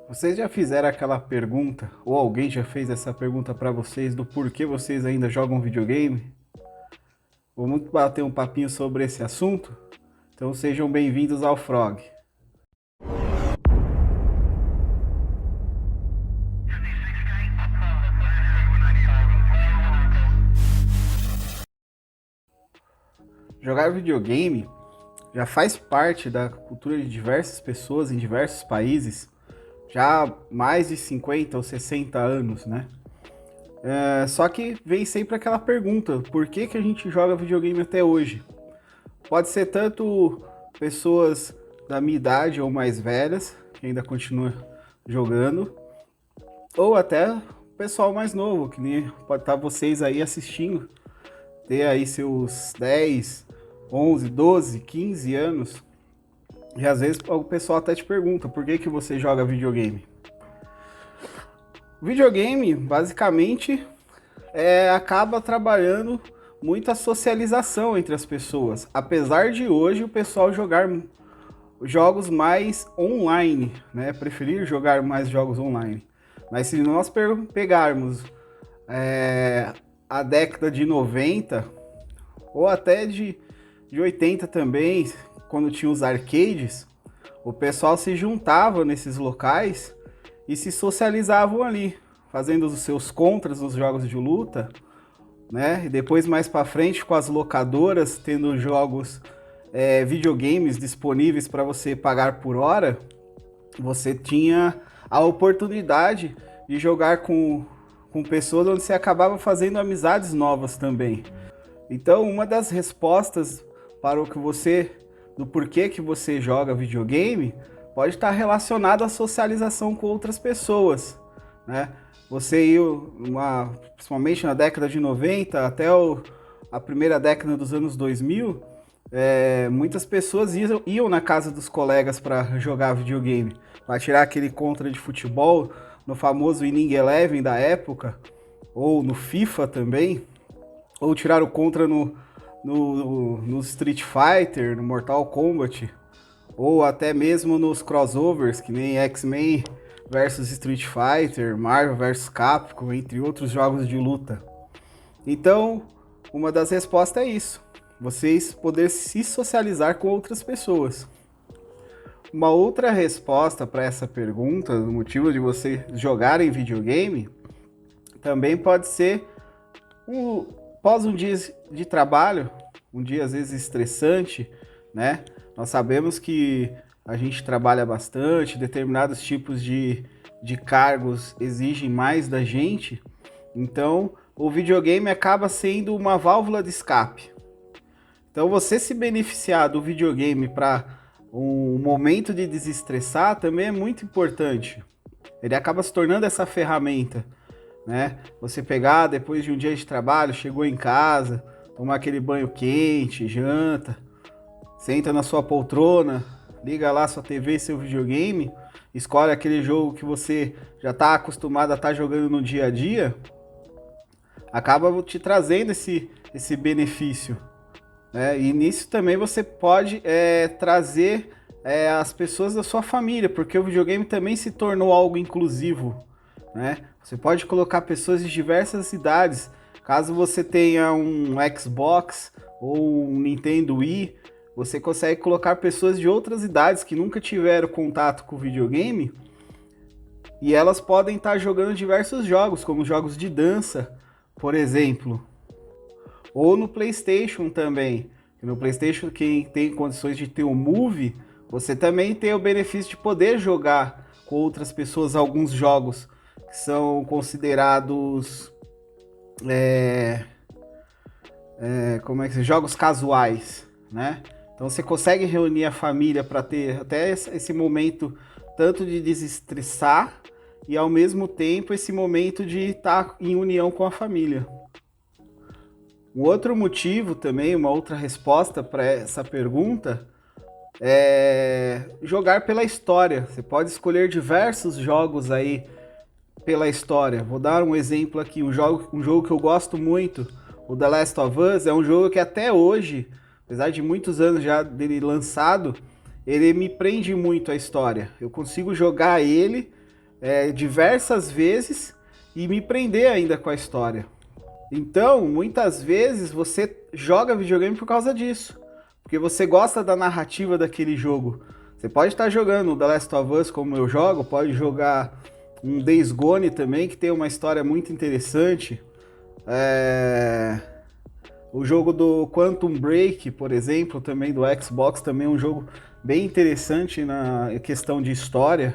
Vocês já fizeram aquela pergunta, ou alguém já fez essa pergunta pra vocês do porquê vocês ainda jogam videogame? Vamos bater um papinho sobre esse assunto? Então sejam bem-vindos ao Frog. Jogar videogame já faz parte da cultura de diversas pessoas em diversos países, já há mais de 50 ou 60 anos, né? Só que vem sempre aquela pergunta, por que que a gente joga videogame até hoje? Pode ser tanto pessoas da minha idade ou mais velhas, que ainda continuam jogando, ou até o pessoal mais novo, que nem pode estar vocês aí assistindo, ter aí seus 10, 11, 12, 15 anos, e às vezes o pessoal até te pergunta, por que que você joga videogame? Videogame, basicamente, acaba trabalhando muita socialização entre as pessoas, apesar de hoje o pessoal jogar jogos mais online, né? Preferir jogar mais jogos online. Mas se nós pegarmos a década de 90 ou até de 80 também, quando tinha os arcades, o pessoal se juntava nesses locais e se socializavam ali, fazendo os seus contras nos jogos de luta, né? E depois mais para frente com as locadoras tendo jogos videogames disponíveis para você pagar por hora, você tinha a oportunidade de jogar com pessoas onde você acabava fazendo amizades novas também. Então, uma das respostas para o que você, do porquê que você joga videogame, pode estar relacionado à socialização com outras pessoas, né? Você ia, principalmente na década de 90 até a primeira década dos anos 2000, muitas pessoas iam na casa dos colegas para jogar videogame, para tirar aquele contra de futebol no famoso Inning Eleven da época, ou no FIFA também, ou tirar o contra no Street Fighter, no Mortal Kombat, ou até mesmo nos crossovers, que nem X-Men versus Street Fighter, Marvel versus Capcom, entre outros jogos de luta. Então, uma das respostas é isso. Vocês poder se socializar com outras pessoas. Uma outra resposta para essa pergunta, o motivo de você jogar em videogame, também pode ser após um dia de trabalho, um dia às vezes estressante, né? Nós sabemos que a gente trabalha bastante, determinados tipos de cargos exigem mais da gente, então o videogame acaba sendo uma válvula de escape. Então você se beneficiar do videogame para um momento de desestressar também é muito importante. Ele acaba se tornando essa ferramenta, né? Você pegar depois de um dia de trabalho, chegou em casa, tomar aquele banho quente, janta, senta na sua poltrona, liga lá sua TV e seu videogame, escolhe aquele jogo que você já está acostumado a estar jogando no dia a dia, acaba te trazendo esse benefício, né? E nisso também você pode trazer as pessoas da sua família, porque o videogame também se tornou algo inclusivo, né? Você pode colocar pessoas de diversas idades. Caso você tenha um Xbox ou um Nintendo Wii, você consegue colocar pessoas de outras idades que nunca tiveram contato com o videogame e elas podem estar jogando diversos jogos, como jogos de dança, por exemplo, ou no PlayStation também. No PlayStation, quem tem condições de ter o Move, você também tem o benefício de poder jogar com outras pessoas alguns jogos que são considerados como é que se jogos casuais, né? Então você consegue reunir a família para ter até esse momento tanto de desestressar e ao mesmo tempo esse momento de estar em união com a família. Um outro motivo também, uma outra resposta para essa pergunta é jogar pela história. Você pode escolher diversos jogos aí pela história. Vou dar um exemplo aqui, um jogo que eu gosto muito, o The Last of Us, é um jogo que até hoje, apesar de muitos anos já dele lançado, ele me prende muito a história. Eu consigo jogar ele diversas vezes e me prender ainda com a história. Então, muitas vezes você joga videogame por causa disso, porque você gosta da narrativa daquele jogo. Você pode estar jogando The Last of Us como eu jogo, pode jogar um Days Gone também, que tem uma história muito interessante. O jogo do Quantum Break, por exemplo, também do Xbox, também é um jogo bem interessante na questão de história,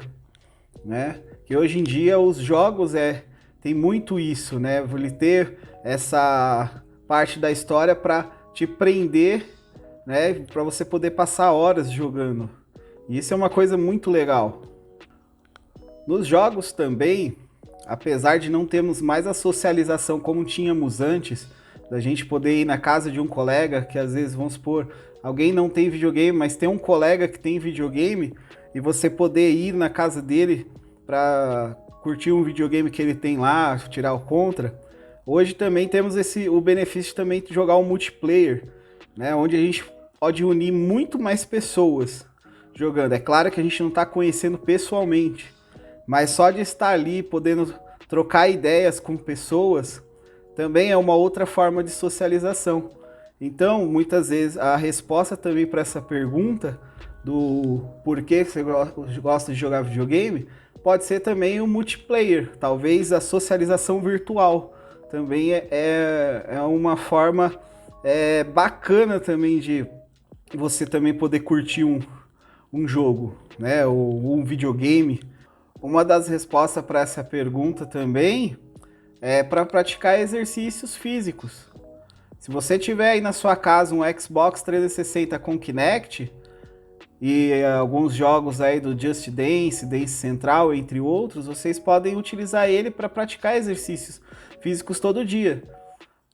né? Que hoje em dia os jogos tem muito isso, né? Ele ter essa parte da história para te prender, né? Para você poder passar horas jogando. E isso é uma coisa muito legal. Nos jogos também, apesar de não termos mais a socialização como tínhamos antes, da gente poder ir na casa de um colega, que às vezes, vamos supor, alguém não tem videogame, mas tem um colega que tem videogame, e você poder ir na casa dele para curtir um videogame que ele tem lá, tirar o contra. Hoje também temos o benefício também de jogar um multiplayer, né, onde a gente pode unir muito mais pessoas jogando. É claro que a gente não está conhecendo pessoalmente, mas só de estar ali, podendo trocar ideias com pessoas, também é uma outra forma de socialização. Então, muitas vezes, a resposta também para essa pergunta do porquê você gosta de jogar videogame, pode ser também o multiplayer, talvez a socialização virtual. Também é uma forma bacana também de você também poder curtir um jogo, né, ou um videogame. Uma das respostas para essa pergunta também é para praticar exercícios físicos. Se você tiver aí na sua casa um Xbox 360 com Kinect e alguns jogos aí do Just Dance, Dance Central, entre outros, vocês podem utilizar ele para praticar exercícios físicos todo dia.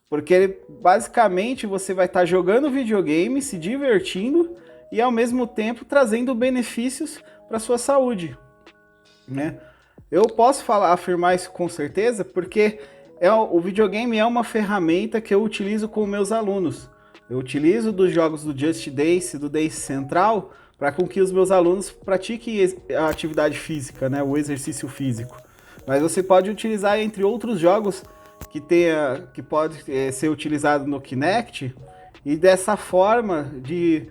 Porque basicamente você vai estar jogando videogame, se divertindo e ao mesmo tempo trazendo benefícios para sua saúde, né? Eu posso afirmar isso com certeza porque o videogame é uma ferramenta que eu utilizo com meus alunos. Eu utilizo dos jogos do Just Dance, do Dance Central, para com que os meus alunos pratiquem a atividade física, né, o exercício físico. Mas você pode utilizar entre outros jogos que pode ser utilizado no Kinect, e dessa forma de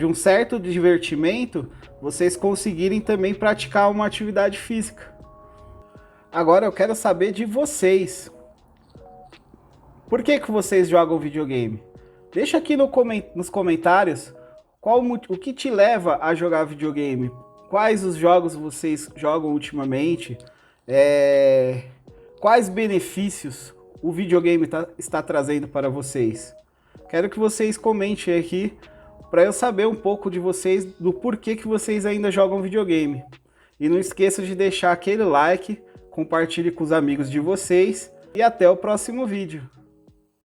um certo divertimento, vocês conseguirem também praticar uma atividade física. Agora eu quero saber de vocês. Por que vocês jogam videogame? Deixa aqui nos comentários o que te leva a jogar videogame. Quais os jogos vocês jogam ultimamente? Quais benefícios o videogame está trazendo para vocês? Quero que vocês comentem aqui para eu saber um pouco de vocês, do porquê que vocês ainda jogam videogame. E não esqueça de deixar aquele like, compartilhe com os amigos de vocês e até o próximo vídeo.